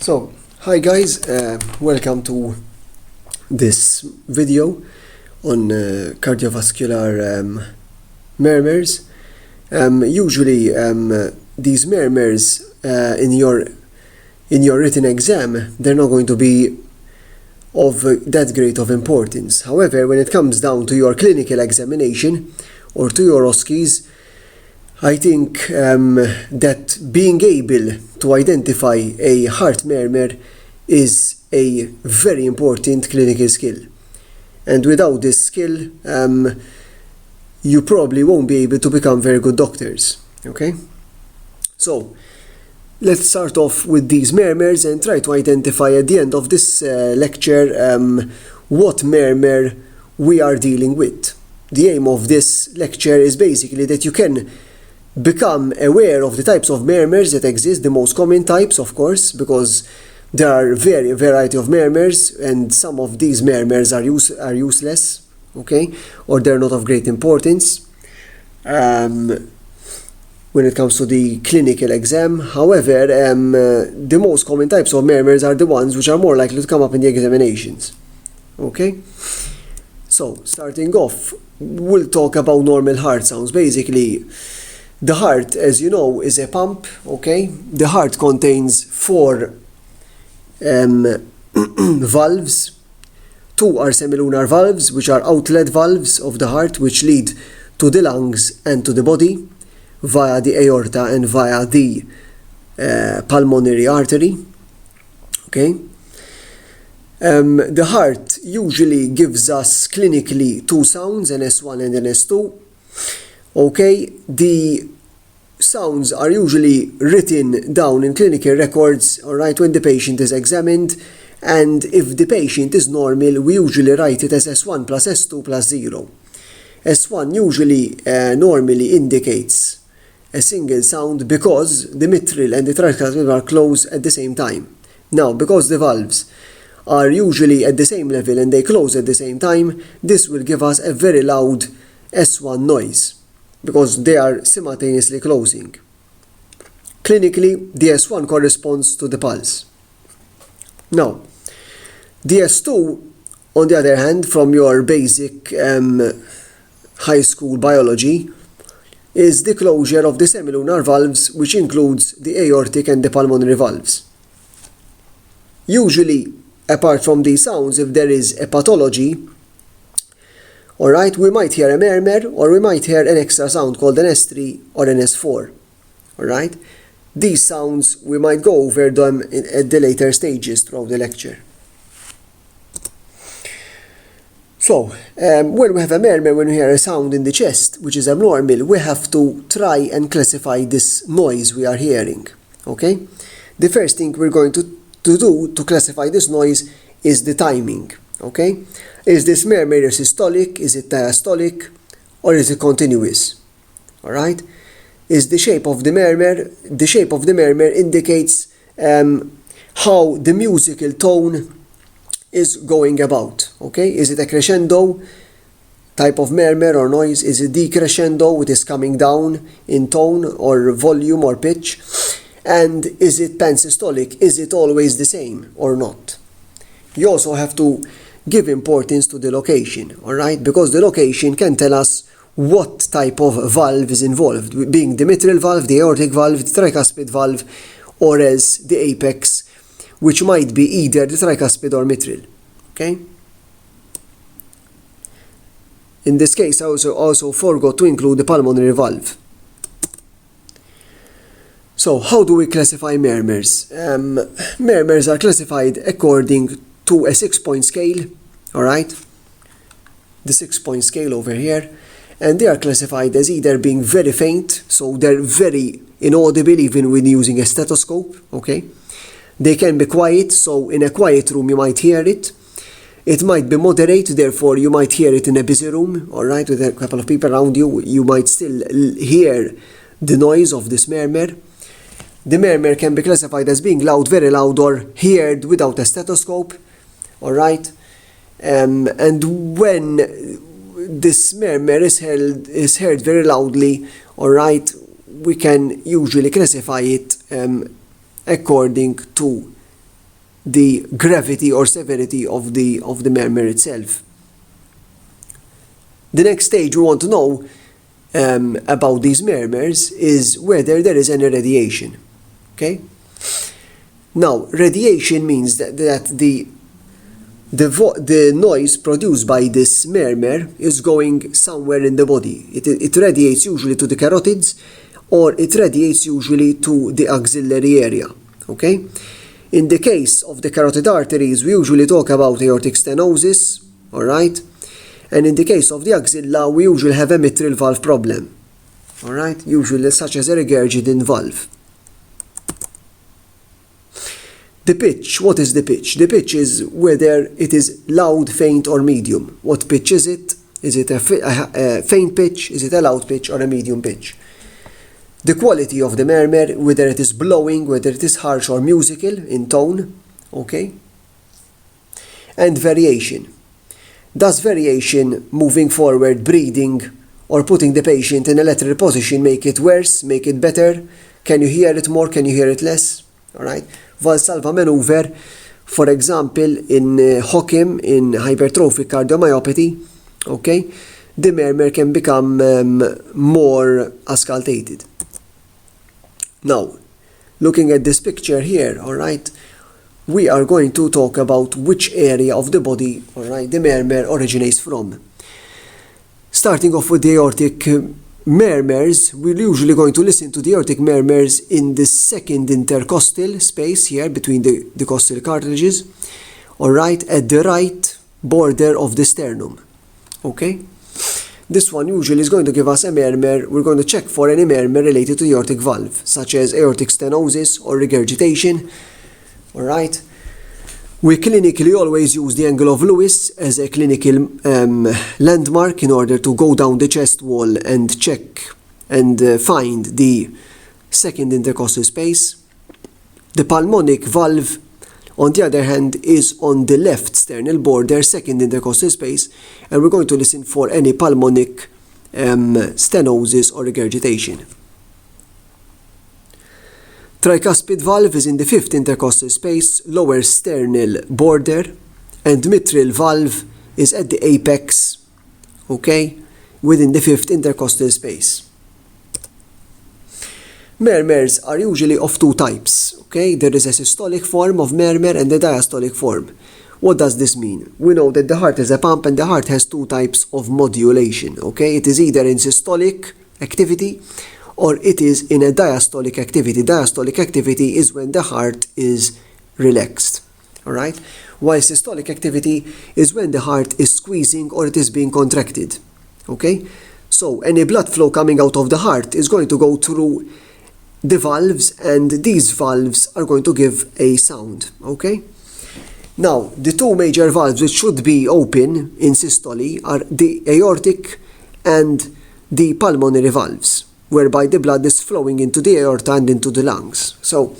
So, hi guys, welcome to this video on cardiovascular murmurs. Usually these murmurs in your written exam, they're not going to be of that great of importance. However, when it comes down to your clinical examination or to your OSCEs, I think that being able to identify a heart murmur is a very important clinical skill. And without this skill, you probably won't be able to become very good doctors. Okay? So, let's start off with these murmurs and try to identify at the end of this lecture what murmur we are dealing with. The aim of this lecture is basically that you can become aware of the types of murmurs that exist, the most common types, of course, because there are a variety of murmurs, and some of these murmurs are useless, okay, or they're not of great importance when it comes to the clinical exam. However, the most common types of murmurs are the ones which are more likely to come up in the examinations. Okay? So, starting off, we'll talk about normal heart sounds. Basically, the heart, as you know, is a pump, okay? The heart contains 4 valves. 2 are semilunar valves, which are outlet valves of the heart, which lead to the lungs and to the body via the aorta and via the pulmonary artery, okay? The heart usually gives us clinically 2 sounds, an S1 and an S2. Okay, the sounds are usually written down in clinical records, alright, when the patient is examined, and if the patient is normal, we usually write it as S1 plus S2 plus 0. S1 usually normally indicates a single sound because the mitral and the tricuspid are close at the same time. Now, because the valves are usually at the same level and they close at the same time, this will give us a very loud S1 noise, because they are simultaneously closing. Clinically, the S1 corresponds to the pulse. Now, the S2, on the other hand, from your basic high school biology, is the closure of the semilunar valves, which includes the aortic and the pulmonary valves. Usually, apart from these sounds, if there is a pathology, alright, we might hear a murmur, or we might hear an extra sound called an S3 or an S4. Alright? These sounds, we might go over them at the later stages throughout the lecture. So, when we have a murmur, when we hear a sound in the chest, which is abnormal, we have to try and classify this noise we are hearing. Okay? The first thing we're going to do to classify this noise is the timing. Okay? Is this murmur systolic, is it diastolic, or is it continuous? Alright? Is the shape of the murmur indicates how the musical tone is going about. Okay? Is it a crescendo type of murmur or noise? Is it decrescendo, which is coming down in tone or volume or pitch? And is it pansystolic? Is it always the same or not? You also have to give importance to the location, alright? Because the location can tell us what type of valve is involved, being the mitral valve, the aortic valve, the tricuspid valve, or else the apex, which might be either the tricuspid or mitral, okay? In this case, I also forgot to include the pulmonary valve. So, how do we classify murmurs? Murmurs are classified according to a 6-point scale, alright? The 6-point scale over here. And they are classified as either being very faint, so they're very inaudible even when using a stethoscope, okay? They can be quiet, so in a quiet room you might hear it. It might be moderate, therefore you might hear it in a busy room, alright? With a couple of people around you, you might still hear the noise of this murmur. The murmur can be classified as being loud, very loud, or heard without a stethoscope. Alright? And when this murmur is heard very loudly, alright, we can usually classify it according to the gravity or severity of the murmur itself. The next stage we want to know about these murmurs is whether there is any radiation. Okay? Now, radiation means that the noise produced by this murmur is going somewhere in the body. It radiates usually to the carotids, or it radiates usually to the axillary area. Okay? In the case of the carotid arteries, we usually talk about aortic stenosis, all right? And in the case of the axilla, we usually have a mitral valve problem, all right? Usually such as a regurgitant valve. The pitch, what is the pitch? The pitch is whether it is loud, faint, or medium. What pitch is it? Is it a faint pitch? Is it a loud pitch or a medium pitch? The quality of the murmur, whether it is blowing, whether it is harsh or musical in tone, okay? And variation. Does variation moving forward, breathing, or putting the patient in a lateral position make it worse, make it better? Can you hear it more? Can you hear it less? All right? Valsalva maneuver, for example, in HOCM, in hypertrophic cardiomyopathy, okay, the murmur can become more auscultated. Now, looking at this picture here, all right, we are going to talk about which area of the body, all right, the murmur originates from. Starting off with the aortic murmurs, we're usually going to listen to the aortic murmurs in the second intercostal space here between the costal cartilages, all right, at the right border of the sternum, okay? This one usually is going to give us a murmur. We're going to check for any murmur related to the aortic valve, such as aortic stenosis or regurgitation. All right. We clinically always use the angle of Lewis as a clinical landmark in order to go down the chest wall and check and find the second intercostal space. The pulmonic valve, on the other hand, is on the left sternal border, second intercostal space, and we're going to listen for any pulmonic stenosis or regurgitation. Tricuspid valve is in the fifth intercostal space, lower sternal border, and mitral valve is at the apex, okay, within the fifth intercostal space. Murmurs are usually of two types, okay? There is a systolic form of murmur and a diastolic form. What does this mean? We know that the heart is a pump and the heart has two types of modulation, okay? It is either in systolic activity or it is in a diastolic activity. Diastolic activity is when the heart is relaxed, all right? While systolic activity is when the heart is squeezing or it is being contracted, okay? So any blood flow coming out of the heart is going to go through the valves, and these valves are going to give a sound, okay? Now, the two major valves which should be open in systole are the aortic and the pulmonary valves, whereby the blood is flowing into the aorta and into the lungs. So,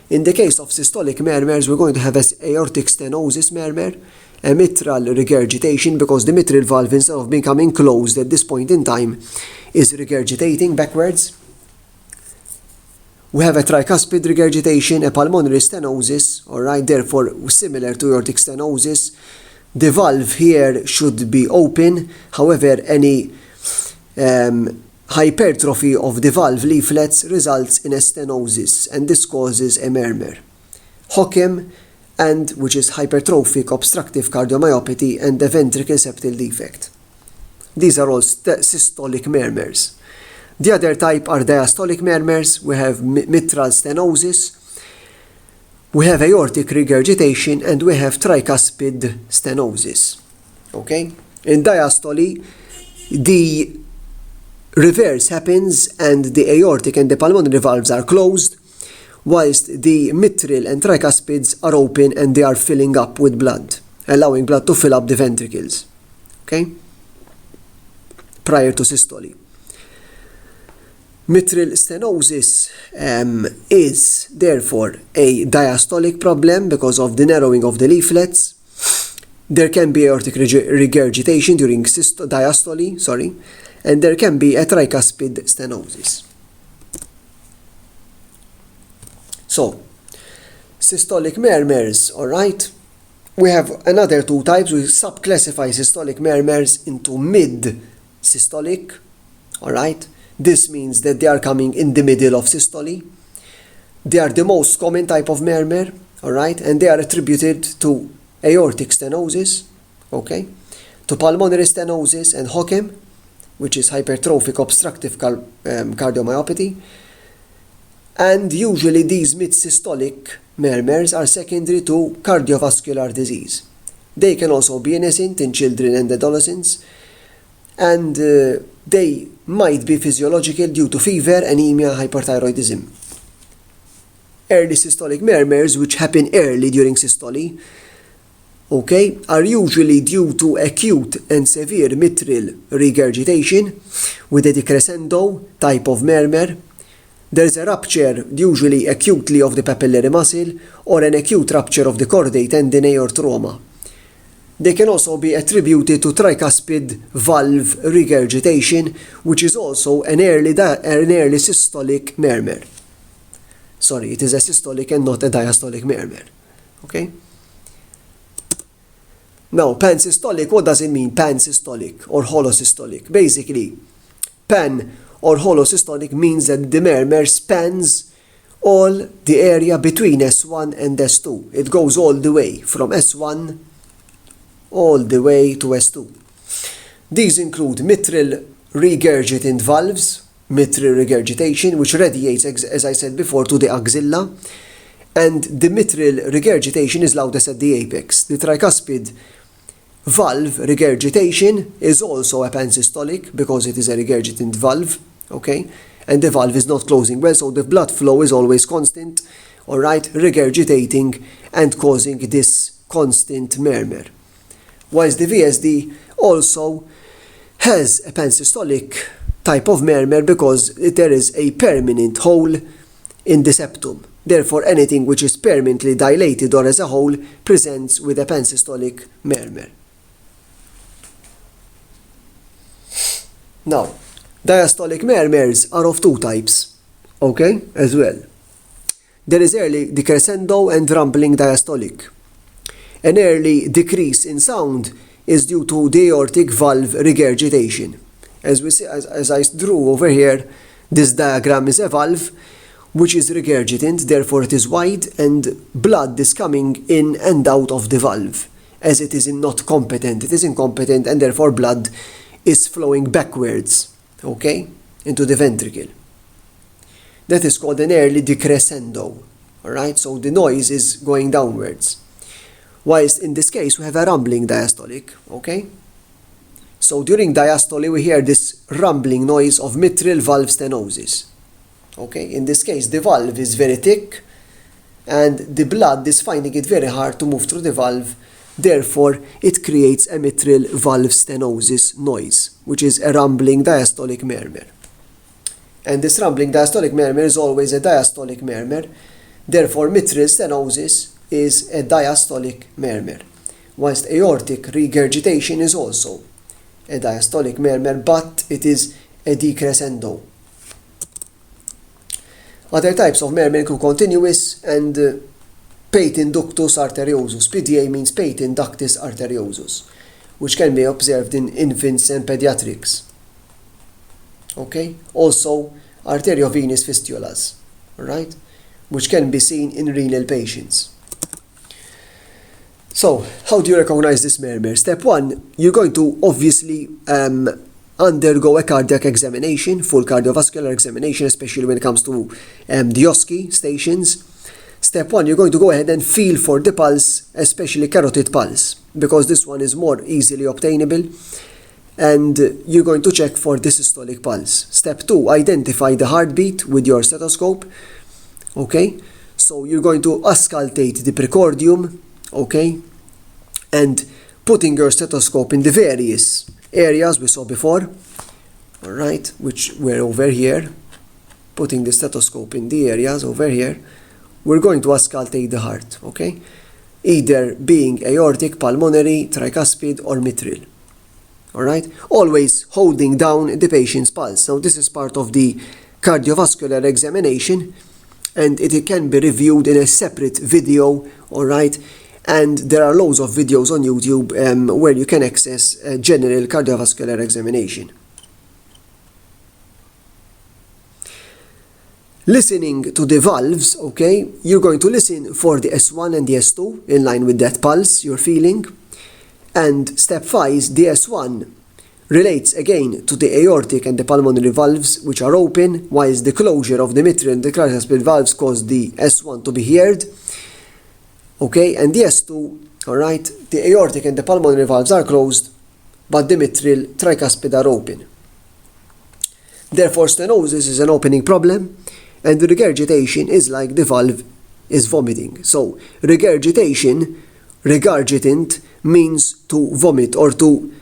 in the case of systolic murmurs, we're going to have an aortic stenosis murmur, a mitral regurgitation, because the mitral valve, instead of becoming closed at this point in time, is regurgitating backwards. We have a tricuspid regurgitation, a pulmonary stenosis, all right, therefore similar to aortic stenosis. The valve here should be open, however, any hypertrophy of the valve leaflets results in a stenosis, and this causes a murmur. HOCM, and which is hypertrophic obstructive cardiomyopathy, and the ventricle septal defect. These are all systolic murmurs. The other type are diastolic murmurs. We have mitral stenosis, we have aortic regurgitation, and we have tricuspid stenosis. Okay? In diastole, the reverse happens and the aortic and the pulmonary valves are closed, whilst the mitral and tricuspids are open and they are filling up with blood, allowing blood to fill up the ventricles. Okay? Prior to systole. Mitral stenosis is therefore a diastolic problem because of the narrowing of the leaflets. There can be aortic regurgitation during diastole, and there can be a tricuspid stenosis. So, systolic murmurs, alright? We have another two types. We subclassify systolic murmurs into mid-systolic, alright? This means that they are coming in the middle of systole. They are the most common type of murmur, alright? And they are attributed to aortic stenosis, okay? To pulmonary stenosis and HOCM, which is hypertrophic obstructive cardiomyopathy. And usually these mid-systolic murmurs are secondary to cardiovascular disease. They can also be innocent in children and adolescents, and they might be physiological due to fever, anemia, hyperthyroidism. Early systolic murmurs, which happen early during systole, okay, are usually due to acute and severe mitral regurgitation with a decrescendo type of murmur. There's a rupture, usually acutely, of the papillary muscle or an acute rupture of the chordae tendineae or trauma. They can also be attributed to tricuspid valve regurgitation, which is also an early systolic murmur. Sorry, it is a systolic and not a diastolic murmur. Okay? Now, pansystolic, what does it mean, pansystolic or holosystolic? Basically, pan or holosystolic means that the murmur spans all the area between S1 and S2. It goes all the way from S1 all the way to S2. These include mitral regurgitant valves, mitral regurgitation, which radiates, as I said before, to the axilla, and the mitral regurgitation is loudest at the apex. The tricuspid valve regurgitation is also a pansystolic because it is a regurgitant valve, okay? And the valve is not closing well, so the blood flow is always constant, all right, regurgitating and causing this constant murmur. Whilst the VSD also has a pansystolic type of murmur because there is a permanent hole in the septum. Therefore, anything which is permanently dilated or as a whole presents with a pansystolic murmur. Now, diastolic murmurs are of two types, okay, as well. There is early decrescendo and rumbling diastolic. An early decrease in sound is due to the aortic valve regurgitation. As we see, as I drew over here, this diagram is a valve which is regurgitant, therefore it is wide and blood is coming in and out of the valve, as it is not competent. It is incompetent and therefore blood is flowing backwards, okay, into the ventricle. That is called an early decrescendo, alright, so the noise is going downwards. Whilst in this case we have a rumbling diastolic, okay? So during diastole we hear this rumbling noise of mitral valve stenosis. Okay, in this case the valve is very thick and the blood is finding it very hard to move through the valve, therefore it creates a mitral valve stenosis noise, which is a rumbling diastolic murmur. And this rumbling diastolic murmur is always a diastolic murmur, therefore mitral stenosis is a diastolic murmur, whilst aortic regurgitation is also a diastolic murmur, but it is a decrescendo. Other types of murmur include continuous and patent ductus arteriosus. PDA means patent ductus arteriosus, which can be observed in infants and pediatrics. Okay? Also, arteriovenous fistulas, right? Which can be seen in renal patients. So, how do you recognize this murmur? Step 1, you're going to obviously undergo a cardiac examination, full cardiovascular examination, especially when it comes to the OSCE stations. Step 1, you're going to go ahead and feel for the pulse, especially carotid pulse, because this one is more easily obtainable, and you're going to check for the systolic pulse. Step 2, identify the heartbeat with your stethoscope, okay? So you're going to auscultate the precordium, okay, and putting your stethoscope in the various areas we saw before, all right, which were over here, putting the stethoscope in the areas over here, we're going to auscultate the heart, okay, either being aortic, pulmonary, tricuspid, or mitral, all right, always holding down the patient's pulse. Now, this is part of the cardiovascular examination, and it can be reviewed in a separate video, alright? And there are loads of videos on YouTube where you can access a general cardiovascular examination. Listening to the valves, okay, you're going to listen for the S1 and the S2 in line with that pulse you're feeling. And step 5, the S1 relates again to the aortic and the pulmonary valves which are open, whilst the closure of the mitral and the tricuspid valves cause the S1 to be heard. Okay, and the S2, alright, the aortic and the pulmonary valves are closed, but the mitral, tricuspid are open. Therefore, stenosis is an opening problem, and the regurgitation is like the valve is vomiting. So, regurgitation, regurgitant, means to vomit or to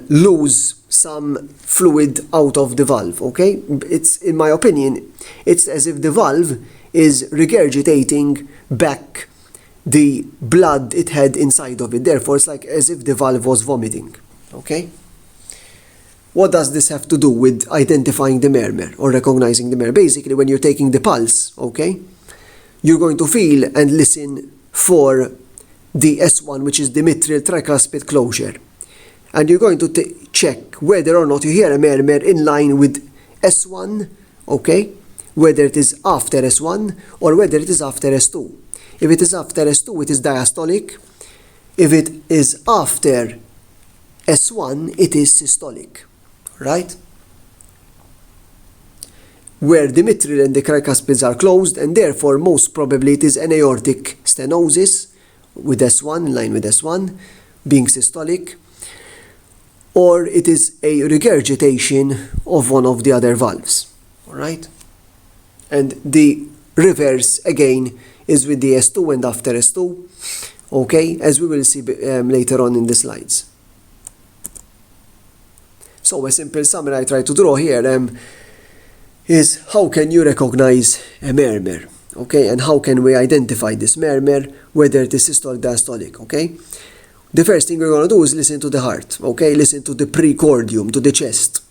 lose some fluid out of the valve, okay? It's, in my opinion, it's as if the valve is regurgitating back the blood it had inside of it. Therefore, it's like as if the valve was vomiting, okay? What does this have to do with identifying the murmur or recognizing the murmur? Basically, when you're taking the pulse, okay, you're going to feel and listen for the S1, which is the mitral tricuspid closure. And you're going to check whether or not you hear a murmur in line with S1, okay, whether it is after S1 or whether it is after S2. If it is after S2, it is diastolic. If it is after S1, it is systolic, right? Where the mitral and the tricuspids are closed, and therefore most probably it is an aortic stenosis with S1, in line with S1, being systolic, or it is a regurgitation of one of the other valves, all right? And the reverse, again, is with the S2 and after S2, okay, as we will see later on in the slides. So a simple summary I try to draw here is how can you recognize a murmur, okay, and how can we identify this murmur, whether it is systolic or diastolic, okay? The first thing we're going to do is listen to the heart, okay, listen to the precordium, to the chest,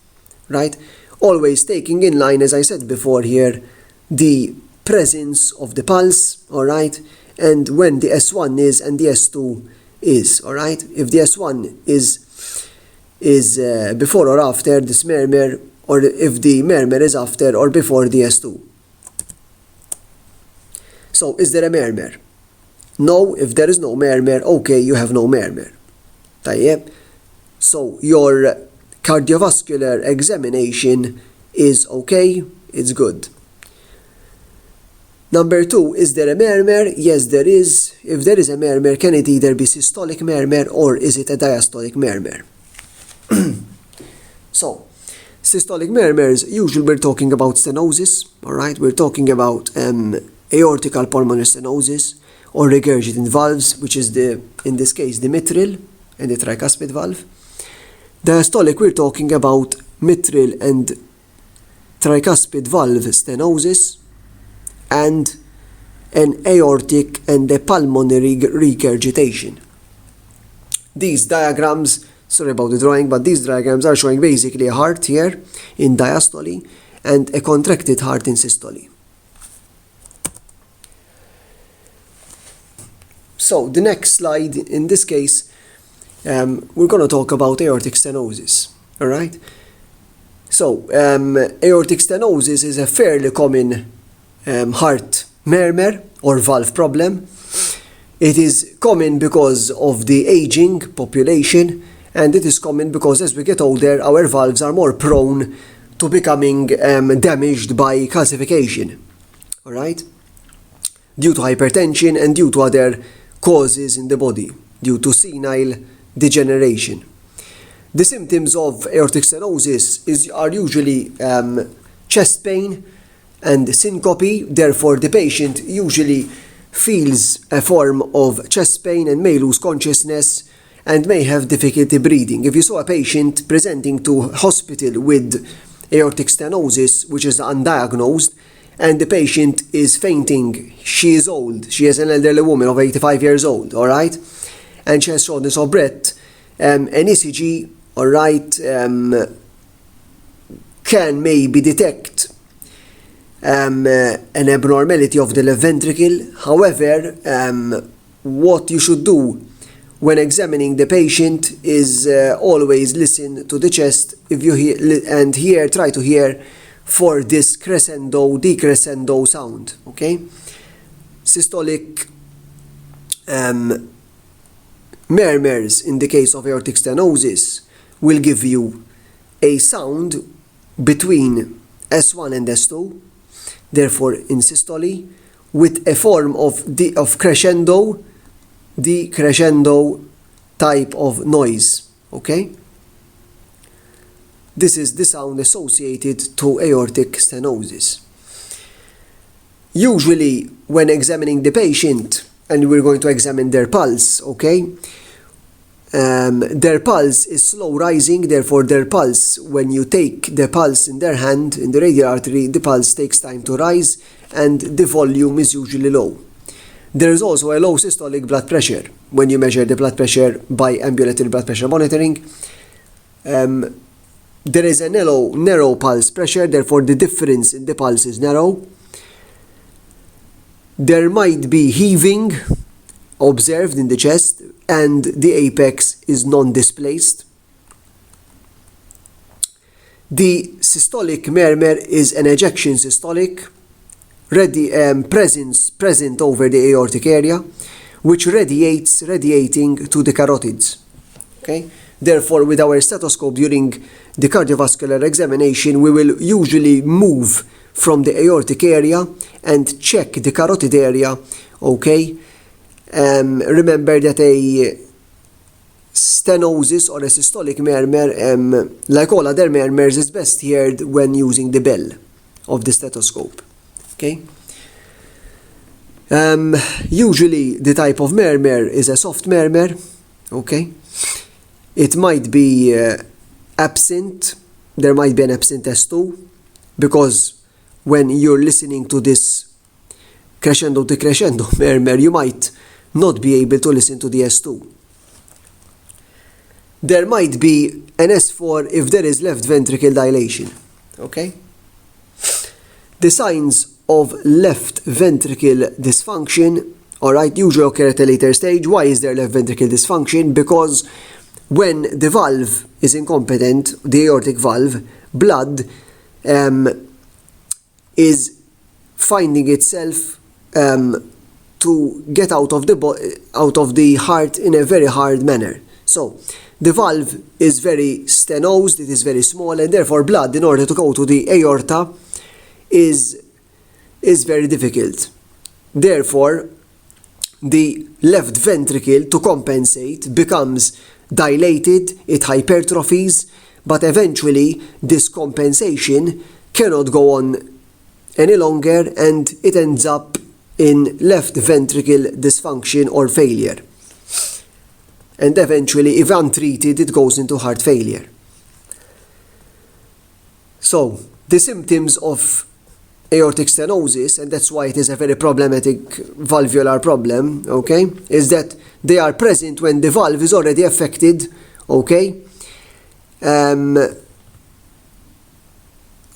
right? Always taking in line, as I said before here, the presence of the pulse, all right, and when the S1 is and the S2 is, all right. If the S1 is before or after this murmur, or if the murmur is after or before the S2. So, is there a murmur? No. If there is no murmur, okay, you have no murmur. طيب. So, your cardiovascular examination is okay, it's good. Number 2, is there a murmur? Yes, there is. If there is a murmur, can it either be systolic murmur or is it a diastolic murmur? So, systolic murmurs, usually we're talking about stenosis, alright? We're talking about aortical pulmonary stenosis or regurgitant valves, which is in this case, the mitral and the tricuspid valve. Diastolic, we're talking about mitral and tricuspid valve stenosis and an aortic and a pulmonary regurgitation. These diagrams, sorry about the drawing, but these diagrams are showing basically a heart here in diastole and a contracted heart in systole. So the next slide, in this case, we're going to talk about aortic stenosis, all right? So aortic stenosis is a fairly common heart murmur or valve problem. It is common because of the aging population, and it is common because as we get older, our valves are more prone to becoming damaged by calcification, all right? Due to hypertension and due to other causes in the body, due to senile degeneration. The symptoms of aortic stenosis are usually chest pain and syncope. Therefore, the patient usually feels a form of chest pain and may lose consciousness and may have difficulty breathing. If you saw a patient presenting to hospital with aortic stenosis, which is undiagnosed, and the patient is fainting, she is old, she is an elderly woman of 85 years old, all right, and she has shortness of breath, an ECG, all right, can maybe detect an abnormality of the left ventricle. However, what you should do when examining the patient is always listen to the chest. If you hear, try to hear for this crescendo, decrescendo sound. Okay, systolic murmurs in the case of aortic stenosis will give you a sound between S1 and S2. Therefore, in systole, with a form of crescendo, decrescendo type of noise. Okay? This is the sound associated to aortic stenosis. Usually, when examining the patient, and we're going to examine their pulse, okay? Their pulse is slow rising, therefore their pulse, when you take the pulse in their hand, in the radial artery, the pulse takes time to rise and the volume is usually low. There is also a low systolic blood pressure. When you measure the blood pressure by ambulatory blood pressure monitoring, there is a narrow pulse pressure, therefore the difference in the pulse is narrow. There might be heaving observed in the chest and the apex is non-displaced. The systolic murmur is an ejection systolic present over the aortic area, which radiating to the carotids. Okay? Therefore, with our stethoscope during the cardiovascular examination, we will usually move from the aortic area and check the carotid area. Okay? Remember that a stenosis or a systolic murmur, like all other murmurs, is best heard when using the bell of the stethoscope. Okay? Usually the type of murmur is a soft murmur. Okay? It might be absent. There might be an absent S2, because when you're listening to this crescendo decrescendo murmur, you might not be able to listen to the S2. There might be an S4 if there is left ventricle dilation. Okay? The signs of left ventricle dysfunction, alright, usually occur at a later stage. Why is there left ventricle dysfunction? Because when the valve is incompetent, the aortic valve, blood is finding itself to get out of the heart in a very hard manner. So the valve is very stenosed, it is very small, and therefore blood, in order to go to the aorta, is very difficult. Therefore, the left ventricle, to compensate, becomes dilated, it hypertrophies, but eventually this compensation cannot go on any longer and it ends up in left ventricle dysfunction or failure. And eventually, if untreated, it goes into heart failure. So, the symptoms of aortic stenosis, and that's why it is a very problematic valvular problem, okay, is that they are present when the valve is already affected, okay.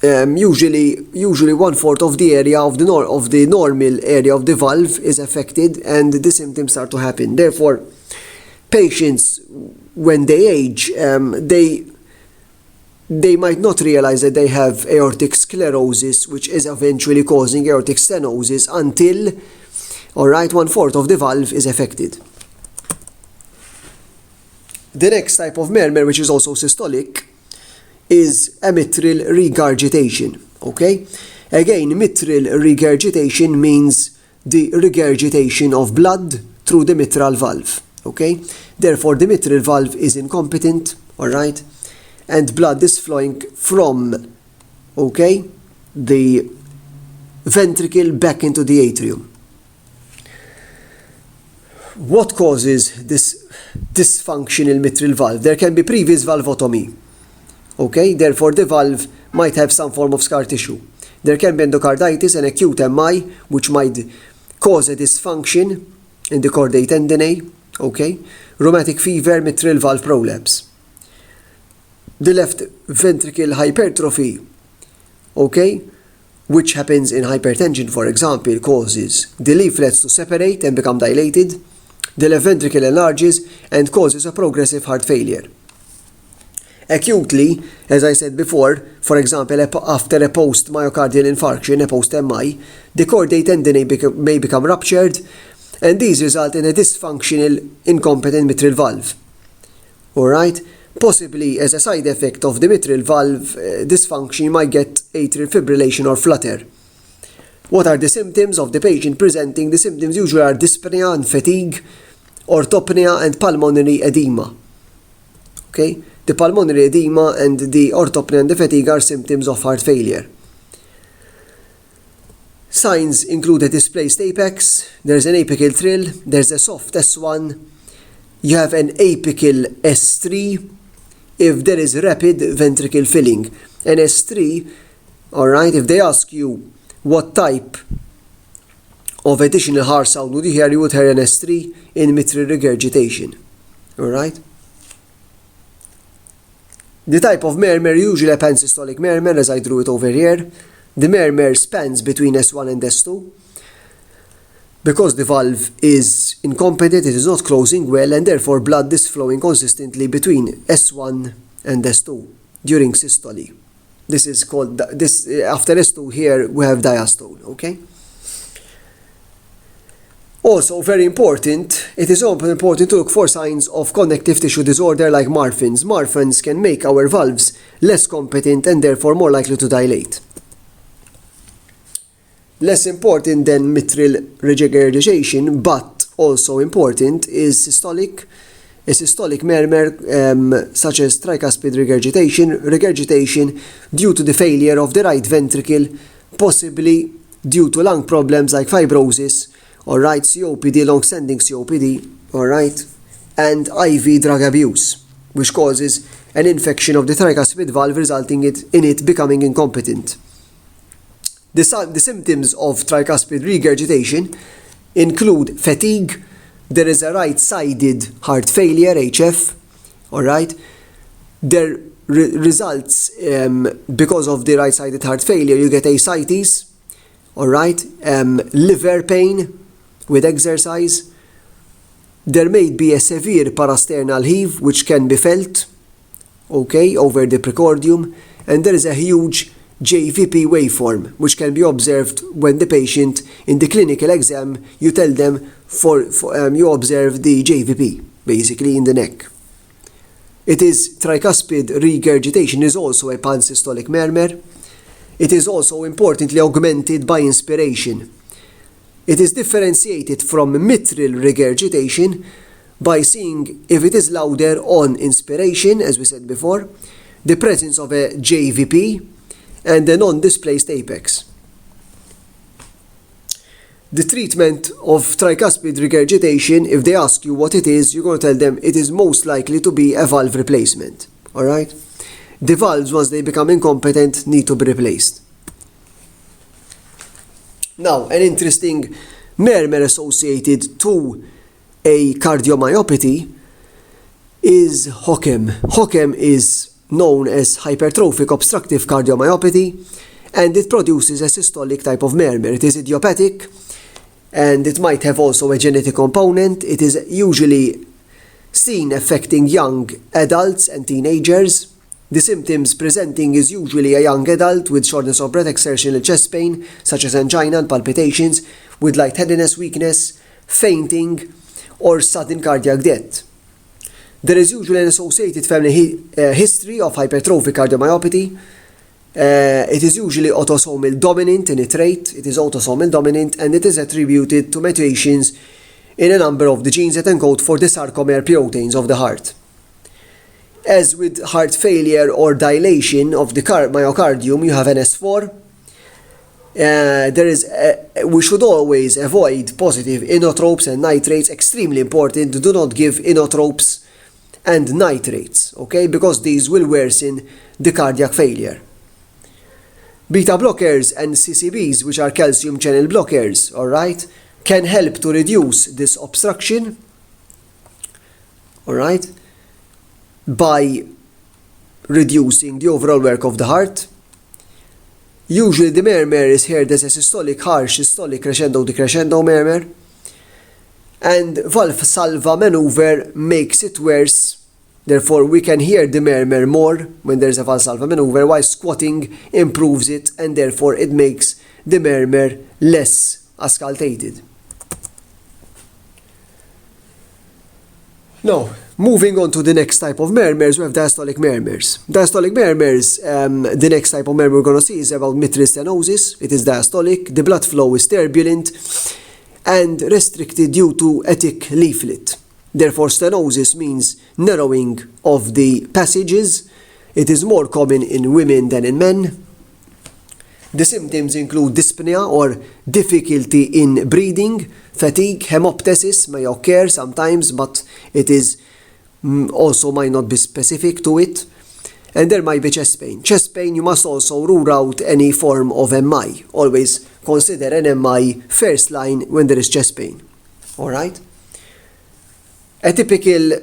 Usually 1/4 of the area of the normal area of the valve is affected, and the symptoms start to happen. Therefore, patients, when they age, they might not realize that they have aortic sclerosis, which is eventually causing aortic stenosis, until, alright, 1/4 of the valve is affected. The next type of murmur, which is also systolic, is a mitral regurgitation. Okay? Again, mitral regurgitation means the regurgitation of blood through the mitral valve. Okay? Therefore, the mitral valve is incompetent, alright? And blood is flowing from, okay, the ventricle back into the atrium. What causes this dysfunctional mitral valve? There can be previous valvotomy. Okay, therefore the valve might have some form of scar tissue. There can be endocarditis and acute MI, which might cause a dysfunction in the chordae tendineae. Okay, rheumatic fever, mitral valve prolapse. The left ventricle hypertrophy, okay, which happens in hypertension, for example, causes the leaflets to separate and become dilated, the left ventricle enlarges and causes a progressive heart failure. Acutely, as I said before, for example, after a post-myocardial infarction, a post-MI, the chordae tendineae may become ruptured, and these result in a dysfunctional, incompetent mitral valve. Alright? Possibly as a side effect of the mitral valve dysfunction, you might get atrial fibrillation or flutter. What are the symptoms of the patient presenting? The symptoms usually are dyspnea and fatigue, orthopnea and pulmonary edema. Okay? The pulmonary edema and the orthopnea and the fatigue are symptoms of heart failure. Signs include a displaced apex, there's an apical trill, there's a soft S1, you have an apical S3 if there is rapid ventricle filling. An S3, alright, if they ask you what type of additional heart sound would you hear, you would hear an S3 in mitral regurgitation. Alright? The type of murmur, usually a pansystolic murmur, as I drew it over here. The murmur spans between S1 and S2. Because the valve is incompetent, it is not closing well, and therefore blood is flowing consistently between S1 and S2 during systole. This is called, after S2 here we have diastole, okay? Also, very important, it is also important to look for signs of connective tissue disorder like Marfan's. Marfan's can make our valves less competent and therefore more likely to dilate. Less important than mitral regurgitation, but also important, is systolic. A systolic murmur, such as tricuspid regurgitation due to the failure of the right ventricle, possibly due to lung problems like fibrosis, alright, COPD, long-standing COPD, alright, and IV drug abuse, which causes an infection of the tricuspid valve, resulting in it becoming incompetent. The symptoms of tricuspid regurgitation include fatigue, there is a right-sided heart failure, HF, alright, there results, because of the right-sided heart failure, you get ascites, alright, liver pain with exercise, there may be a severe parasternal heave which can be felt, okay, over the precordium, and there is a huge JVP waveform which can be observed when the patient in the clinical exam you tell them you observe the JVP basically in the neck. It is tricuspid regurgitation is also a pansystolic murmur. It is also importantly augmented by inspiration. It is differentiated from mitral regurgitation by seeing if it is louder on inspiration, as we said before, the presence of a JVP, and a non-displaced apex. The treatment of tricuspid regurgitation, if they ask you what it is, you're going to tell them it is most likely to be a valve replacement. Alright? The valves, once they become incompetent, need to be replaced. Now, an interesting murmur associated to a cardiomyopathy is HOCM. HOCM is known as hypertrophic obstructive cardiomyopathy, and it produces a systolic type of murmur. It is idiopathic, and it might have also a genetic component. It is usually seen affecting young adults and teenagers. The symptoms presenting is usually a young adult with shortness of breath, exertional chest pain, such as angina and palpitations, with lightheadedness, weakness, fainting, or sudden cardiac death. There is usually an associated family history of hypertrophic cardiomyopathy. It is usually autosomal dominant in its rate. It is autosomal dominant, and it is attributed to mutations in a number of the genes that encode for the sarcomere proteins of the heart. As with heart failure or dilation of the myocardium, you have an S4. We should always avoid positive inotropes and nitrates. Extremely important. Do not give inotropes and nitrates, okay, because these will worsen the cardiac failure. Beta blockers and CCBs, which are calcium channel blockers, alright, can help to reduce this obstruction, alright, by reducing the overall work of the heart. Usually the murmur is heard as a systolic, harsh, systolic crescendo decrescendo murmur, and valve salva maneuver makes it worse. Therefore, we can hear the murmur more when there is a valve salva maneuver, while squatting improves it, and therefore it makes the murmur less auscultated. Now, moving on to the next type of murmurs, we have diastolic murmurs. Diastolic murmurs, the next type of murmur we're going to see is about mitral stenosis. It is diastolic, the blood flow is turbulent and restricted due to atic leaflet. Therefore, stenosis means narrowing of the passages. It is more common in women than in men. The symptoms include dyspnea or difficulty in breathing, fatigue, hemoptysis may occur sometimes, but it is also might not be specific to it. And there might be chest pain. Chest pain, you must also rule out any form of MI. Always consider an MI first line when there is chest pain. All right? A typical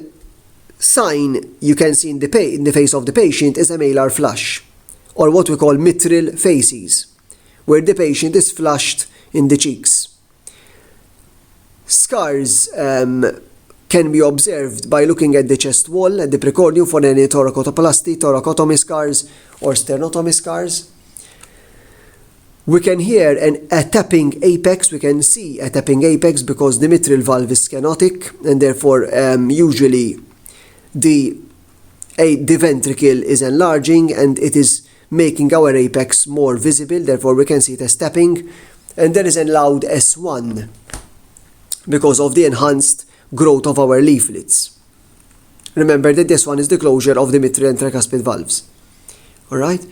sign you can see in the face of the patient is a malar flush, or what we call mitral facies, where the patient is flushed in the cheeks. Scars can be observed by looking at the chest wall, at the precordium for any thoracotoplasty, thoracotomy scars, or sternotomy scars. We can hear a tapping apex. We can see a tapping apex because the mitral valve is stenotic, and therefore usually the ventricle is enlarging and it is making our apex more visible. Therefore, we can see it as tapping. And there is a loud S1 because of the enhanced growth of our leaflets. Remember that this one is the closure of the mitral and tricuspid valves. All right?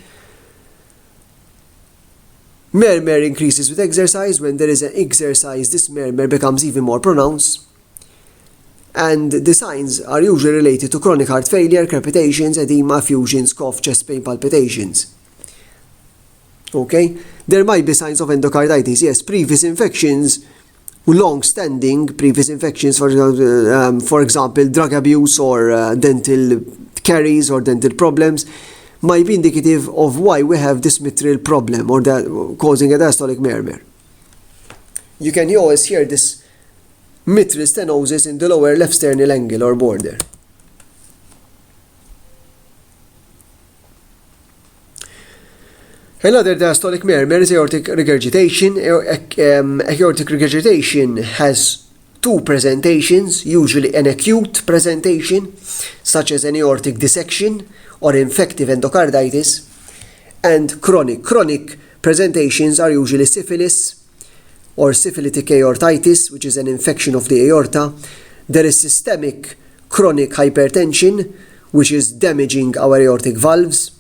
Murmur increases with exercise. When there is an exercise, this murmur becomes even more pronounced. And the signs are usually related to chronic heart failure, crepitations, edema, effusions, cough, chest pain, palpitations. Okay? There might be signs of endocarditis. Yes, previous infections, long-standing previous infections, for example, drug abuse or dental caries or dental problems, might be indicative of why we have this mitral problem or that causing a diastolic murmur. You can always hear this mitral stenosis in the lower left sternal angle or border. Another diastolic murmur is aortic regurgitation. Aortic regurgitation has two presentations, usually an acute presentation, such as an aortic dissection or infective endocarditis, and chronic. Chronic presentations are usually syphilis or syphilitic aortitis, which is an infection of the aorta. There is systemic chronic hypertension, which is damaging our aortic valves,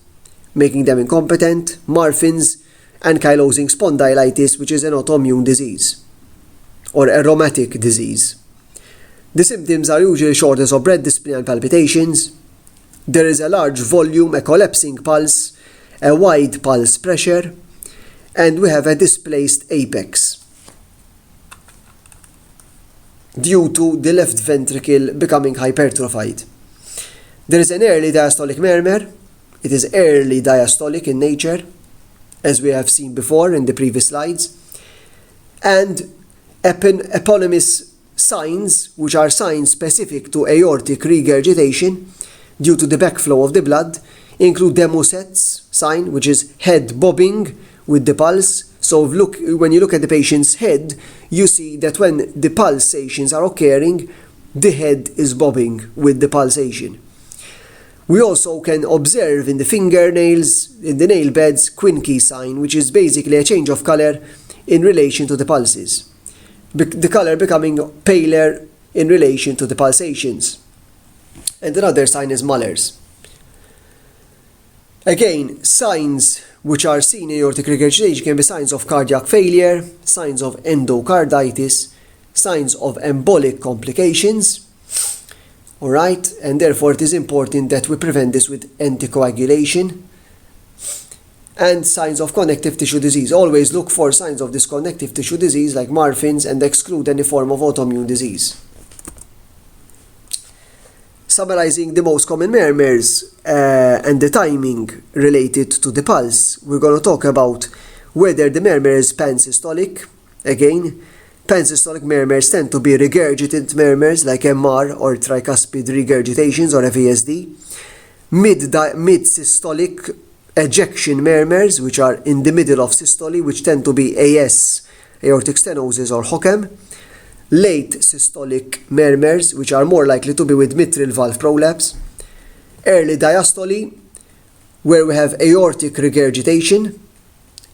making them incompetent, Marfan's ankylosing spondylitis, which is an autoimmune disease or a rheumatic disease. The symptoms are usually shortness of breath, dyspnea and palpitations. There is a large volume, a collapsing pulse, a wide pulse pressure, and we have a displaced apex due to the left ventricle becoming hypertrophied. There is an early diastolic murmur. It is early diastolic in nature, as we have seen before in the previous slides. And eponymous signs, which are signs specific to aortic regurgitation due to the backflow of the blood, include Demoset's sign, which is head bobbing with the pulse. So when you look at the patient's head, you see that when the pulsations are occurring, the head is bobbing with the pulsation. We also can observe in the fingernails, in the nail beds, Quincke sign, which is basically a change of color in relation to the pulses. The color becoming paler in relation to the pulsations. And another sign is Muller's. Again, signs which are seen in aortic regurgitation can be signs of cardiac failure, signs of endocarditis, signs of embolic complications. Alright, and therefore it is important that we prevent this with anticoagulation. And signs of connective tissue disease. Always look for signs of this connective tissue disease like Marfan's and exclude any form of autoimmune disease. summarizing the most common murmurs and the timing related to the pulse, we're going to talk about whether the murmur is pansystolic. Again, pansystolic murmurs tend to be regurgitant murmurs like MR or tricuspid regurgitations or FASD. Mid-systolic ejection murmurs, which are in the middle of systole, which tend to be AS, aortic stenosis or HOCM. Late systolic murmurs, which are more likely to be with mitral valve prolapse. Early diastole, where we have aortic regurgitation.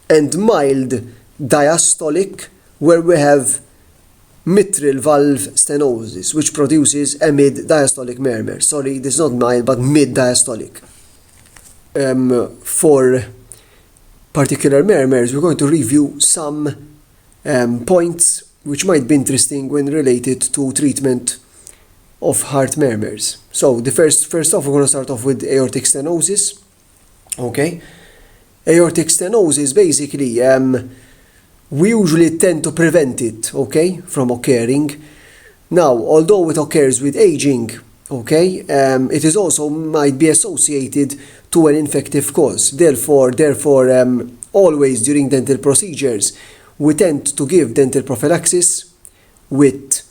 And mild diastolic, where we have mitral valve stenosis, which produces a mid-diastolic murmur. Sorry, this is not mild, but mid-diastolic. For particular murmurs, we're going to review some points which might be interesting when related to treatment of heart murmurs. So the first off, we're going to start off with aortic stenosis. Okay, aortic stenosis, basically, we usually tend to prevent it, okay, from occurring. Now, although it occurs with aging, okay, it is also might be associated to an infective cause. Therefore, always during dental procedures, we tend to give dental prophylaxis with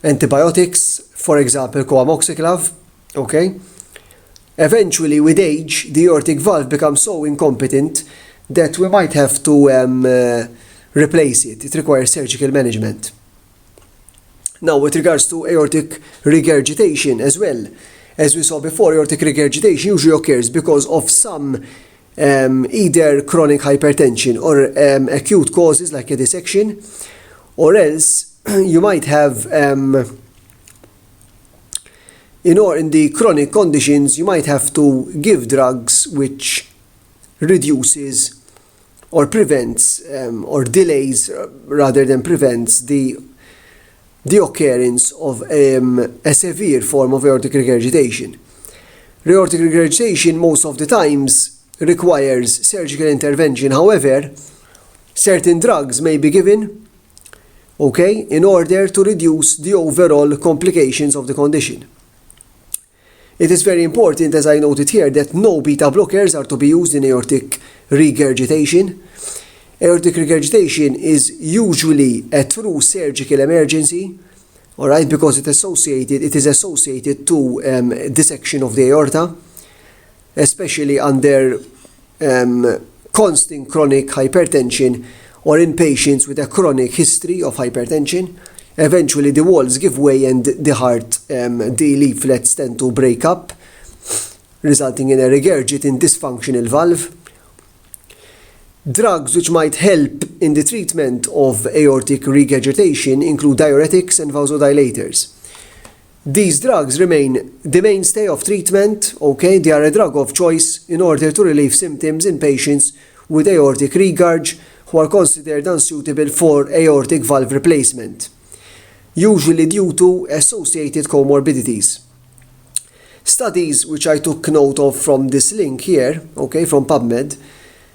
antibiotics, for example, coamoxiclav, okay? Eventually, with age, the aortic valve becomes so incompetent that we might have to replace it. It requires surgical management. Now, with regards to aortic regurgitation as well, as we saw before, aortic regurgitation usually occurs because of some either chronic hypertension or acute causes like a dissection, or else you might have, in the chronic conditions, you might have to give drugs which reduces or prevents or delays rather than prevents the occurrence of a severe form of aortic regurgitation. Aortic regurgitation most of the times requires surgical intervention. However, certain drugs may be given, okay, in order to reduce the overall complications of the condition. It is very important, as I noted here, that no beta blockers are to be used in aortic regurgitation. Aortic regurgitation is usually a true surgical emergency, all right, because it is associated to dissection of the aorta, especially under constant chronic hypertension or in patients with a chronic history of hypertension. Eventually, the walls give way and the heart, the leaflets tend to break up, resulting in a regurgitant dysfunctional valve. Drugs which might help in the treatment of aortic regurgitation include diuretics and vasodilators. These drugs remain the mainstay of treatment, okay? They are a drug of choice in order to relieve symptoms in patients with aortic regurg who are considered unsuitable for aortic valve replacement, usually due to associated comorbidities. Studies which I took note of from this link here, okay, from PubMed,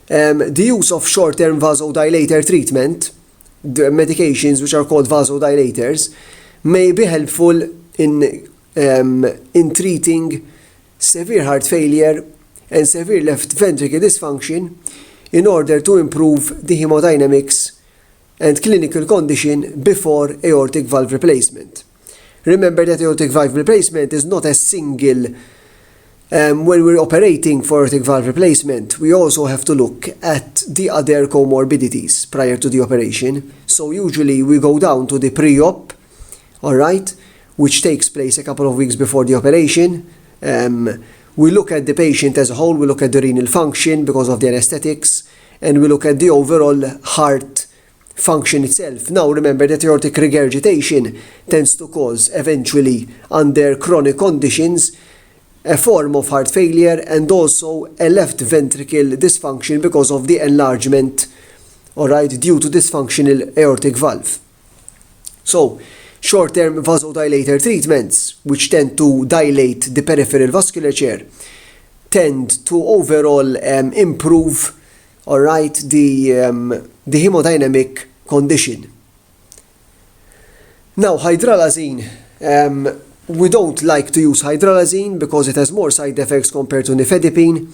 the use of short-term vasodilator treatment, the medications which are called vasodilators, may be helpful in treating severe heart failure and severe left ventricle dysfunction in order to improve the hemodynamics and clinical condition before aortic valve replacement. Remember that aortic valve replacement is not a single. When we're operating for aortic valve replacement, we also have to look at the other comorbidities prior to the operation. So usually we go down to the pre-op, all right, which takes place a couple of weeks before the operation. We look at the patient as a whole, we look at the renal function because of the anesthetics, and we look at the overall heart function itself. Now remember that aortic regurgitation tends to cause eventually, under chronic conditions, a form of heart failure and also a left ventricle dysfunction because of the enlargement, all right, due to dysfunctional aortic valve. So, short-term vasodilator treatments, which tend to dilate the peripheral vasculature, tend to overall improve, all right, the hemodynamic condition. Now, hydralazine, we don't like to use hydralazine because it has more side effects compared to nifedipine.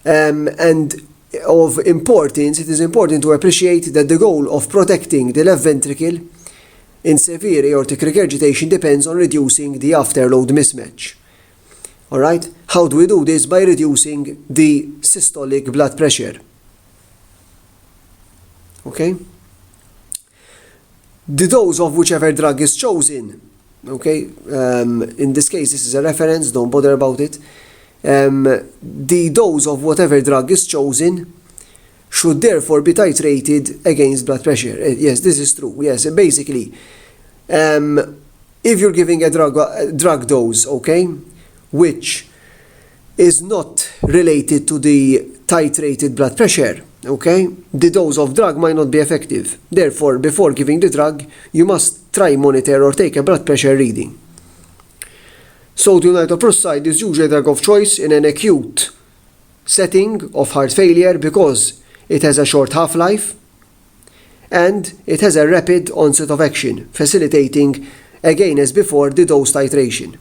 And of importance, it is important to appreciate that the goal of protecting the left ventricle in severe aortic regurgitation depends on reducing the afterload mismatch. Alright? How do we do this? By reducing the systolic blood pressure. Okay? The dose of whichever drug is chosen, okay? In this case, this is a reference, don't bother about it. The dose of whatever drug is chosen should therefore be titrated against blood pressure. Yes, this is true. Yes, basically, if you're giving a drug dose, okay, which is not related to the titrated blood pressure, okay, the dose of drug might not be effective. Therefore, before giving the drug, you must try monitor or take a blood pressure reading. Sodium nitroprusside is usually a drug of choice in an acute setting of heart failure because it has a short half-life and it has a rapid onset of action, facilitating, again as before, the dose titration.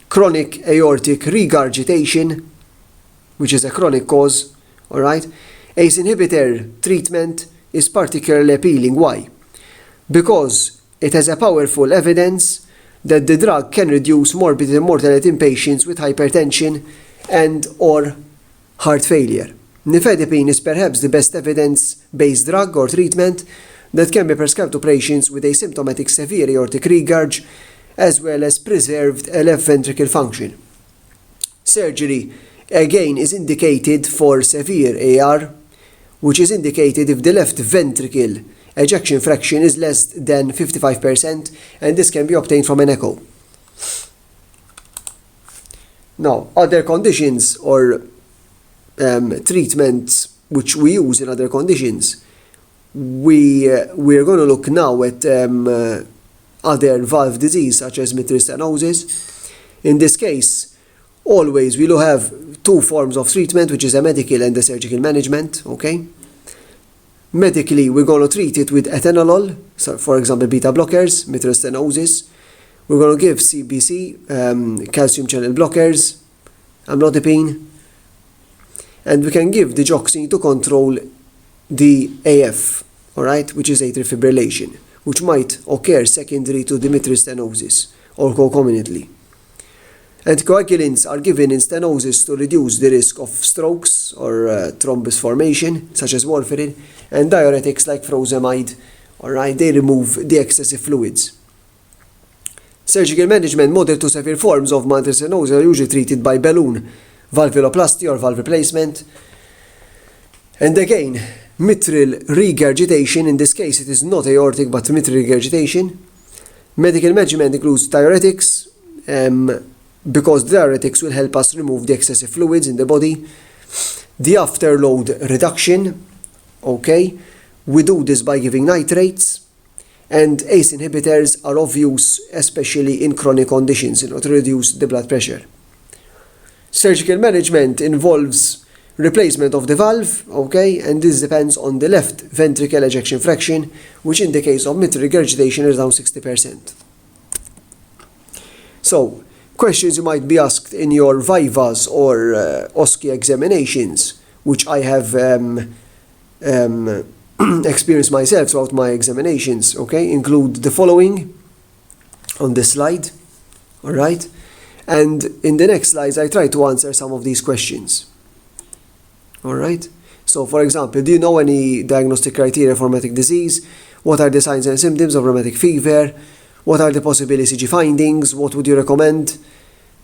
Chronic aortic regurgitation, which is a chronic cause, alright? ACE inhibitor treatment is particularly appealing. Why? Because it has a powerful evidence that the drug can reduce morbidity and mortality in patients with hypertension and or heart failure. Nifedipine is perhaps the best evidence-based drug or treatment that can be prescribed to patients with asymptomatic severe aortic regurg as well as preserved left ventricle function. Surgery, again, is indicated for severe AR, which is indicated if the left ventricle ejection fraction is less than 55%, and this can be obtained from an echo. Now, other conditions or treatments which we use in other conditions, we are going to look now at other valve disease such as mitral stenosis. In this case, always we will have two forms of treatment, which is a medical and a surgical management, okay? Medically, we're going to treat it with atenolol, so for example, beta blockers, mitral stenosis. We're going to give CBC, calcium channel blockers, amlodipine, and we can give digoxin to control the AF, alright, which is atrial fibrillation, which might occur secondary to the mitral stenosis or concomitantly. Anticoagulants are given in stenosis to reduce the risk of strokes or thrombus formation, such as warfarin, and diuretics like furosemide, alright, they remove the excessive fluids. Surgical management, moderate to severe forms of mitral stenosis are usually treated by balloon valvuloplasty or valve replacement. And again, mitral regurgitation, in this case it is not aortic but mitral regurgitation. Medical management includes diuretics, because diuretics will help us remove the excessive fluids in the body. The afterload reduction, okay, we do this by giving nitrates, and ACE inhibitors are of use especially in chronic conditions in order to reduce the blood pressure. Surgical management involves replacement of the valve, okay, and this depends on the left ventricle ejection fraction, which in the case of mitral regurgitation is around 60%. So, questions you might be asked in your vivas or OSCE examinations, which I have experienced myself throughout my examinations, okay, include the following on this slide, alright? And in the next slides, I try to answer some of these questions. Alright? So, for example, do you know any diagnostic criteria for rheumatic disease? What are the signs and symptoms of rheumatic fever? What are the possible ECG findings? What would you recommend?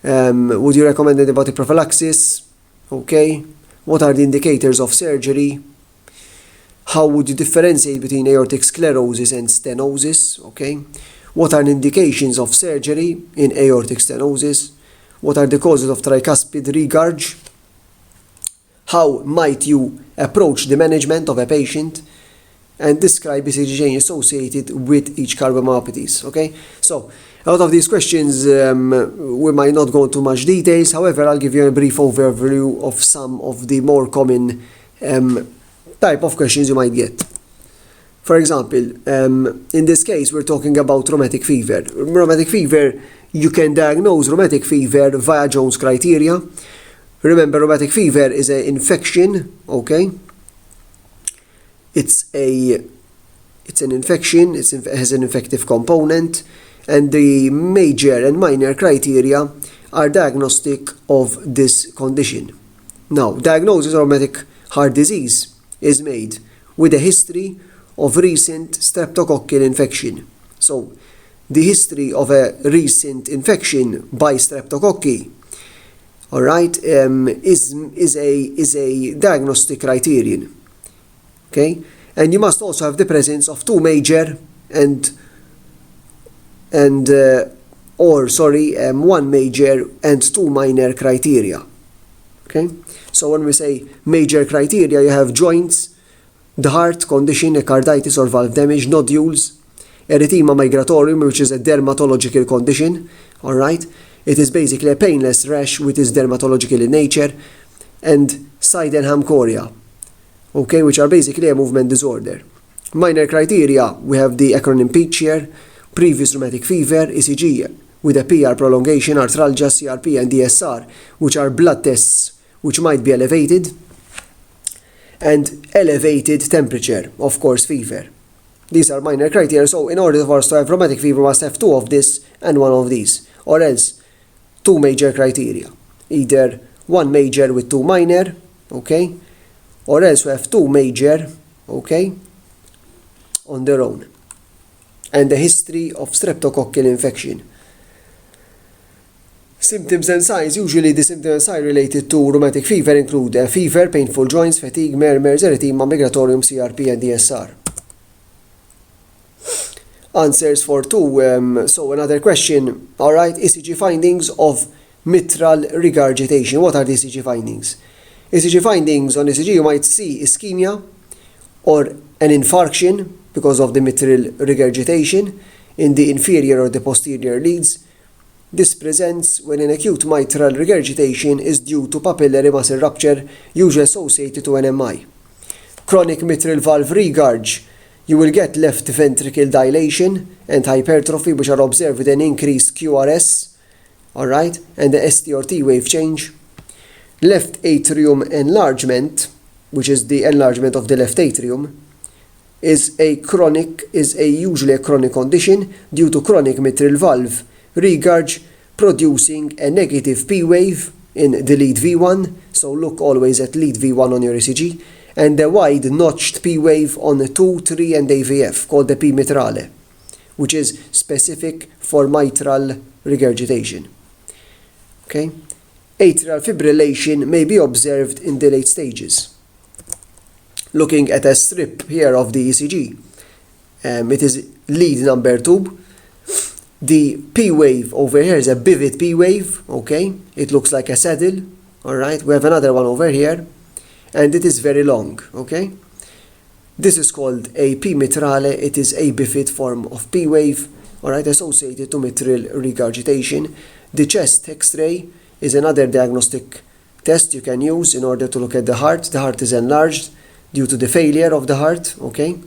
Would you recommend antibiotic prophylaxis? Okay. What are the indicators of surgery? How would you differentiate between aortic sclerosis and stenosis? Okay. What are the indications of surgery in aortic stenosis? What are the causes of tricuspid regurg? How might you approach the management of a patient? And describe ECG change associated with each cardiomyopathies. Okay, so a lot of these questions we might not go into much details. However, I'll give you a brief overview of some of the more common type of questions you might get. For example, in this case, we're talking about rheumatic fever. Rheumatic fever, you can diagnose rheumatic fever via Jones criteria. Remember, rheumatic fever is an infection, okay? It's an infection, it has an infective component, and the major and minor criteria are diagnostic of this condition. Now, diagnosis of rheumatic heart disease is made with a history of recent streptococcal infection. So, the history of a recent infection by streptococci, all right, is a diagnostic criterion. Okay, and you must also have the presence of two major one major and two minor criteria. Okay, so when we say major criteria, you have joints, the heart condition, a carditis or valve damage, nodules, erythema migratorium, which is a dermatological condition, all right? It is basically a painless rash which is dermatological in nature, and Sydenham chorea, okay, which are basically a movement disorder. Minor criteria, we have the acronym PEACH here, previous rheumatic fever, ECG, with a PR prolongation, arthralgia, CRP, and DSR, which are blood tests which might be elevated, and elevated temperature, of course, fever. These are minor criteria, so in order for us to have rheumatic fever, we must have two of this and one of these, or else two major criteria. Either one major with two minor, okay, or else we have two major, okay, on their own, and a history of streptococcal infection. Symptoms and signs. Usually the symptoms and signs related to rheumatic fever include fever, painful joints, fatigue, murmurs, erythema migratorium, CRP, and DSR. Answers for two. So another question, all right, ECG findings of mitral regurgitation. What are the ECG findings? ECG findings on ECG, you might see ischemia or an infarction because of the mitral regurgitation in the inferior or the posterior leads. This presents when an acute mitral regurgitation is due to papillary muscle rupture, usually associated to an MI. Chronic mitral valve regurg, you will get left ventricle dilation and hypertrophy, which are observed with an increased QRS, all right, and the ST or T wave change. Left atrium enlargement, which is the enlargement of the left atrium, is usually a chronic condition due to chronic mitral valve regurg producing a negative P wave in the lead V1, so look always at lead V1 on your ECG, and a wide notched P wave on 2, 3 and AVF called the P mitrale, which is specific for mitral regurgitation. Okay? Atrial fibrillation may be observed in the late stages. Looking at a strip here of the ECG, it is lead number 2. The P wave over here is a pivot P wave, okay? It looks like a saddle, all right? We have another one over here, and it is very long, okay? This is called a P mitrale. It is a pivot form of P wave, all right, associated to mitral regurgitation. The chest X-ray is another diagnostic test you can use in order to look at the heart. The heart is enlarged due to the failure of the heart, okay?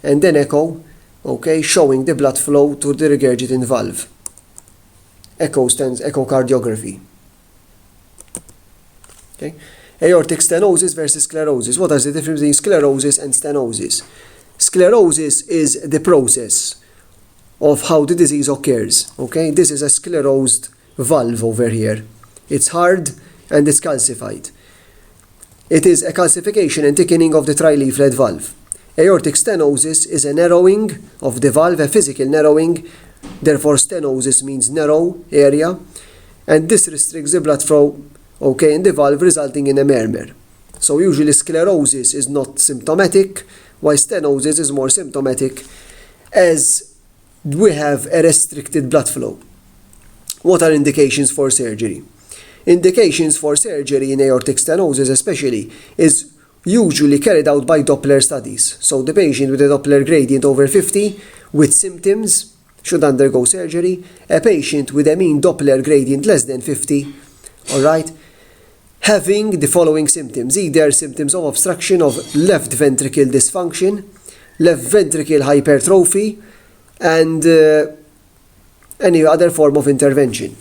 And then echo, okay, showing the blood flow to the regurgitant valve. Echo stands echocardiography. Okay? Aortic stenosis versus sclerosis. What is the difference between sclerosis and stenosis? Sclerosis is the process of how the disease occurs. Okay? This is a sclerosed valve over here. It's hard and it's calcified. It is a calcification and thickening of the trileaflet valve. Aortic stenosis is a narrowing of the valve, a physical narrowing. Therefore, stenosis means narrow area, and this restricts the blood flow, okay, in the valve, resulting in a murmur. So usually sclerosis is not symptomatic, while stenosis is more symptomatic, as we have a restricted blood flow. What are indications for surgery? Indications for surgery in aortic stenosis especially is usually carried out by Doppler studies. So the patient with a Doppler gradient over 50 with symptoms should undergo surgery. A patient with a mean Doppler gradient less than 50, all right, having the following symptoms, either symptoms of obstruction of left ventricle dysfunction, left ventricle hypertrophy, and any other form of intervention.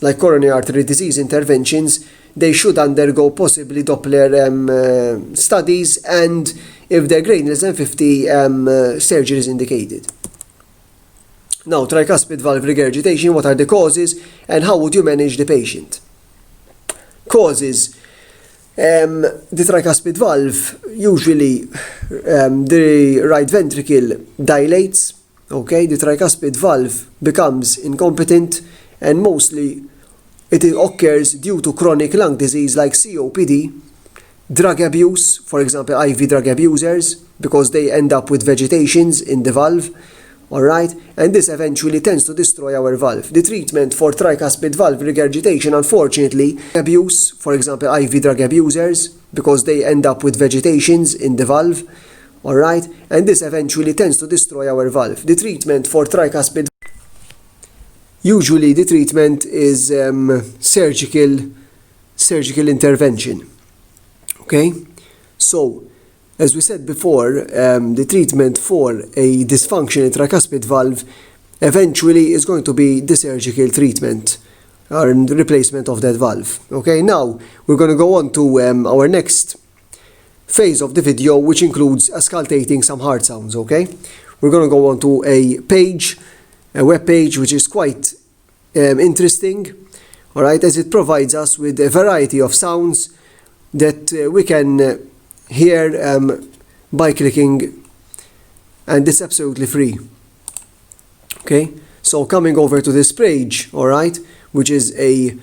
Like coronary artery disease interventions, they should undergo possibly Doppler studies, and if they're greater than 50, surgery is indicated. Now, tricuspid valve regurgitation, what are the causes and how would you manage the patient? Causes. The tricuspid valve, usually the right ventricle dilates, okay? The tricuspid valve becomes incompetent, and mostly it occurs due to chronic lung disease like COPD, drug abuse, for example, IV drug abusers, because they end up with vegetations in the valve, all right? And this eventually tends to destroy our valve. The treatment for tricuspid valve regurgitation, unfortunately, abuse, for example, IV drug abusers, because they end up with vegetations in the valve, all right? And this eventually tends to destroy our valve. The treatment for tricuspid, usually the treatment is surgical intervention, okay? So, as we said before, the treatment for a dysfunctional tricuspid valve eventually is going to be the surgical treatment or replacement of that valve. Okay, now we're going to go on to our next phase of the video, which includes auscultating some heart sounds. Okay, we're going to go on to a web page, which is quite interesting. All right, as it provides us with a variety of sounds that we can hear by clicking, and it's absolutely free. Okay, so coming over to this page, all right, which is a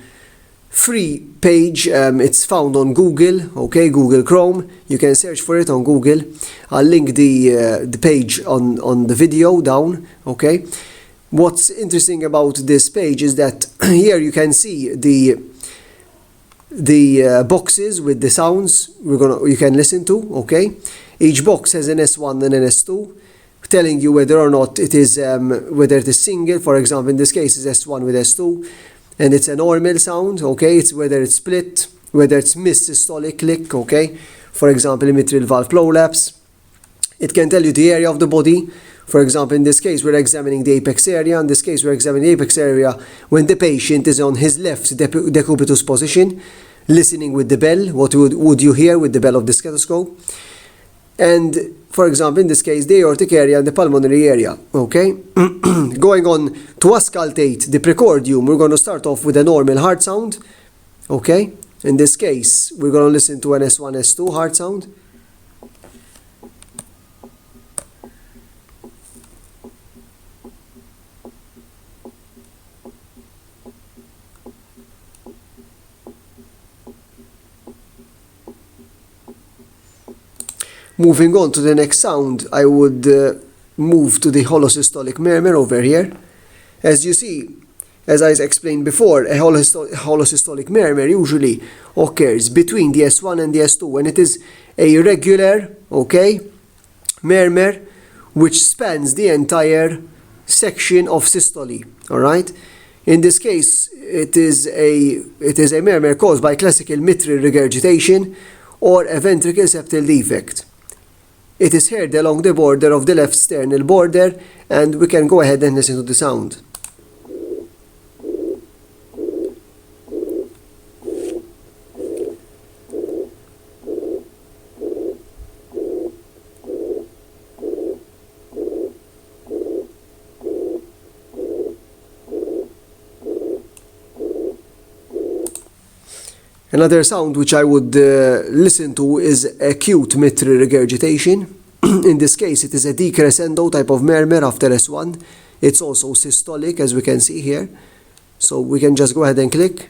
free page. It's found on Google, okay, Google Chrome. You can search for it on Google. I'll link the page on the video down. Okay, what's interesting about this page is that here you can see the boxes with the sounds you can listen to. Okay, each box has an S1 and an S2, telling you whether or not it is whether it is single. For example, in this case is S1 with S2, and it's a normal sound. Okay, it's whether it's split, whether it's mid-systolic click. Okay, for example, mitral valve prolapse. It can tell you the area of the body. For example, in this case, we're examining the apex area. In this case, we're examining the apex area when the patient is on his left decubitus position, listening with the bell. What would you hear with the bell of the stethoscope? And, for example, in this case, the aortic area and the pulmonary area. Okay? Going on to auscultate the precordium, we're going to start off with a normal heart sound. Okay? In this case, we're going to listen to an S1, S2 heart sound. Moving on to the next sound, I would move to the holosystolic murmur over here. As you see, as I explained before, a holosystolic murmur usually occurs between the S1 and the S2, and it is a regular, okay, murmur which spans the entire section of systole. All right. In this case, it is a murmur caused by classical mitral regurgitation or a ventricle septal defect. It is heard along the border of the left sternal border, and we can go ahead and listen to the sound. Another sound which I would listen to is acute mitral regurgitation. In this case, it is a decrescendo type of murmur after S1. It's also systolic, as we can see here. So we can just go ahead and click.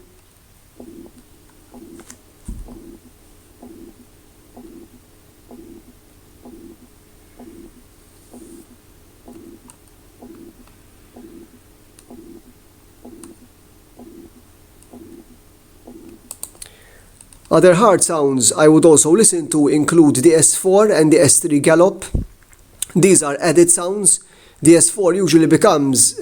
Other heart sounds I would also listen to include the S4 and the S3 gallop. These are added sounds. The S4 usually becomes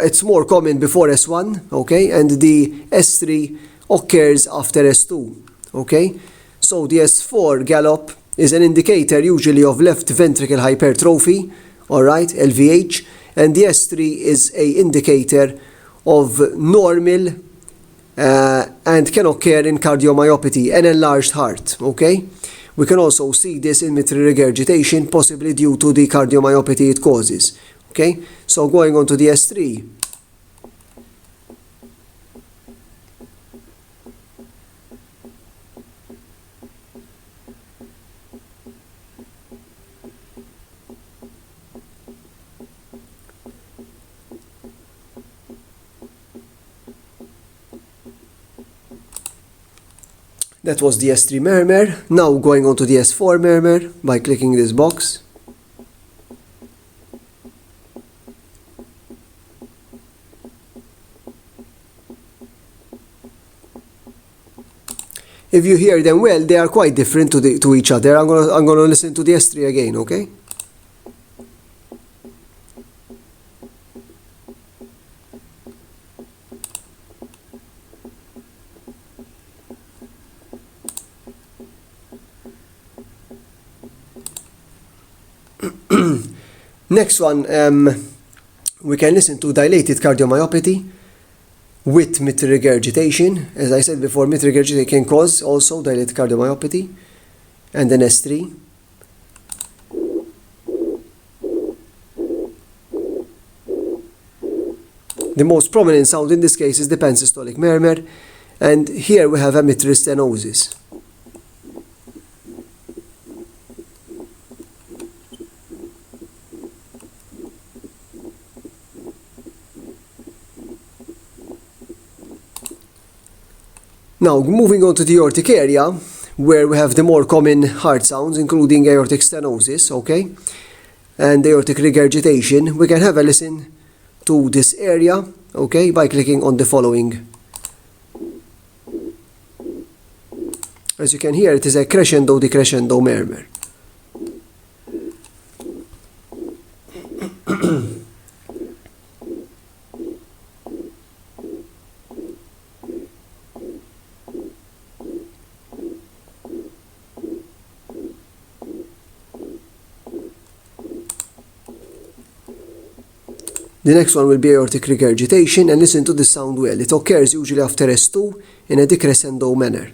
it's more common before S1, okay, and the S3 occurs after S2, okay. So the S4 gallop is an indicator usually of left ventricle hypertrophy, alright, LVH, and the S3 is an indicator of normal and can occur in cardiomyopathy, an enlarged heart, okay? We can also see this in mitral regurgitation, possibly due to the cardiomyopathy it causes, okay? So going on to the S3. That was the S3 murmur. Now going on to the S4 murmur by clicking this box. If you hear them well, they are quite different to each other. I'm gonna listen to the S3 again, okay? Next one, we can listen to dilated cardiomyopathy with mitral regurgitation. As I said before, mitral regurgitation can cause also dilated cardiomyopathy. And then S3. The most prominent sound in this case is the pansystolic murmur, and here we have a mitral stenosis. Now, moving on to the aortic area, where we have the more common heart sounds, including aortic stenosis, okay, and aortic regurgitation, we can have a listen to this area, okay, by clicking on the following. As you can hear, it is a crescendo-decrescendo murmur. The next one will be aortic regurgitation, and listen to the sound well. It occurs usually after S2 in a decrescendo manner.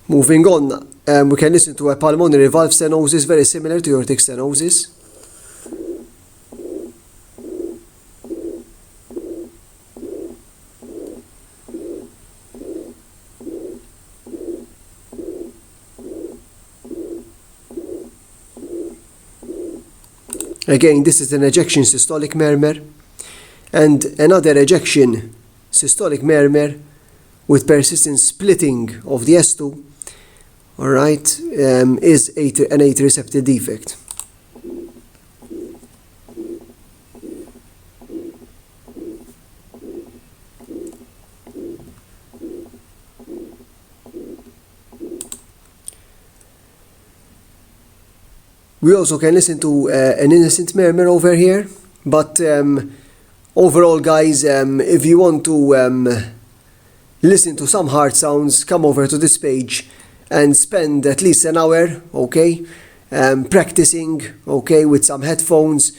Moving on, we can listen to a pulmonary valve stenosis very similar to aortic stenosis. Again, this is an ejection systolic murmur, and another ejection systolic murmur with persistent splitting of the S2, alright, is an atrioceptive defect. We also can listen to an innocent murmur over here, but overall, guys, if you want to listen to some heart sounds, come over to this page and spend at least an hour, okay, practicing, okay, with some headphones,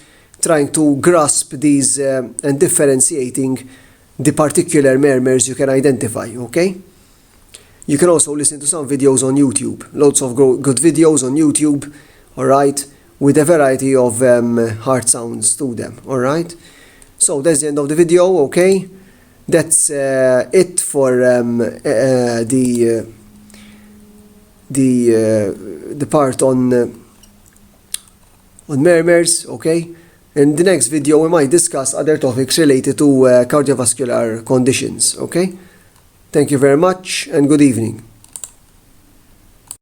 trying to grasp these and differentiating the particular murmurs you can identify, okay? You can also listen to some videos on YouTube, lots of good videos on YouTube, alright, with a variety of heart sounds to them, alright? So that's the end of the video, okay? That's it for the part on murmurs, okay? In the next video we might discuss other topics related to cardiovascular conditions, okay? Thank you very much and good evening.